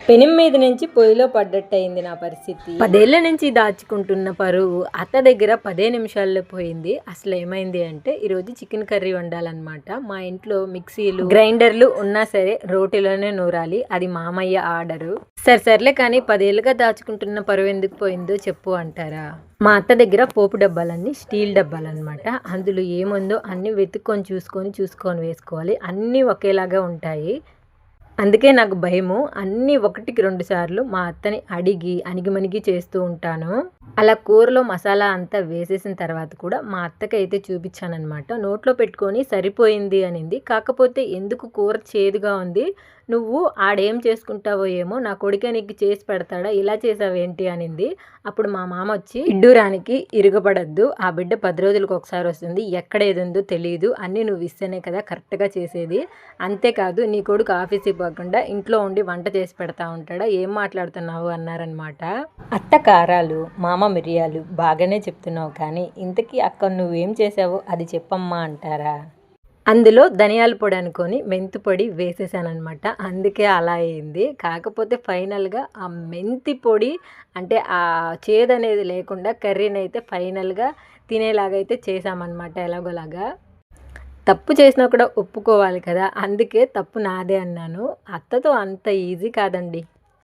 పెనం మీద నుంచి పొయ్యిలో పడ్డట్టయింది నా పరిస్థితి. 10 ఏళ్ల నుంచి దాచుకుంటున్న పరువు అత్త దగ్గర 10 నిమిషాల్లో పోయింది. అసలు ఏమైంది అంటే ఈరోజు చికెన్ కర్రీ వండాలన్నమాట. మా ఇంట్లో మిక్సీలు గ్రైండర్లు ఉన్నా సరే రోటిలోనే నూరాలి. అది మామయ్య ఆర్డరు. సర్లే కానీ 10 ఏళ్ళుగా దాచుకుంటున్న పరువు ఎందుకు పోయిందో చెప్పు అంటారా? మా అత్త దగ్గర పోపు డబ్బాలన్నీ స్టీల్ డబ్బాలన్నమాట. అందులో ఏముందో అన్నీ వెతుక్కొని చూసుకొని వేసుకోవాలి. అన్నీ ఒకేలాగా ఉంటాయి. అందుకే నాకు భయము. అన్నీ 1కి 2 సార్లు మా అత్తని అడిగి అణిగిమణిగి చేస్తూ ఉంటాను. అలా కూరలో మసాలా అంతా వేసేసిన తర్వాత కూడా మా అత్తకైతే చూపించానన్నమాట. నోట్లో పెట్టుకొని సరిపోయింది అనింది. కాకపోతే ఎందుకు కూర చేదుగా ఉంది, నువ్వు ఆడేం చేసుకుంటావో ఏమో, నా కొడుకే నీకు చేసి పెడతాడా, ఇలా చేసావేంటి అనింది. అప్పుడు మా మామ వచ్చి, ఇడ్డూరానికి ఇరగబడద్దు, ఆ బిడ్డ 10 రోజులకు ఒకసారి వస్తుంది, ఎక్కడ ఏది ఉందో తెలియదు, అన్నీ నువ్వు ఇస్తేనే కదా కరెక్ట్గా చేసేది, అంతేకాదు నీ కొడుకు ఆఫీస్కి పోకుండా ఇంట్లో ఉండి వంట చేసి పెడతా ఉంటాడా, ఏం మాట్లాడుతున్నావు అన్నారనమాట. అత్త కారాలు, మామ మిరియాలు బాగానే చెప్తున్నావు, కానీ ఇంతకీ అక్క నువ్వేం చేసావో అది చెప్పమ్మా అంటారా? అందులో ధనియాల పొడి అనుకొని మెంతి పొడి వేసేసానమాట. అందుకే అలా అయింది. కాకపోతే ఫైనల్గా ఆ మెంతి పొడి అంటే ఆ చేదనేది లేకుండా కర్రీని అయితే ఫైనల్గా తినేలాగైతే చేసామన్నమాట. ఎలాగోలాగా తప్పు చేసినా కూడా ఒప్పుకోవాలి కదా, అందుకే తప్పు నాదే అన్నాను. అత్తతో అంత ఈజీ కాదండి.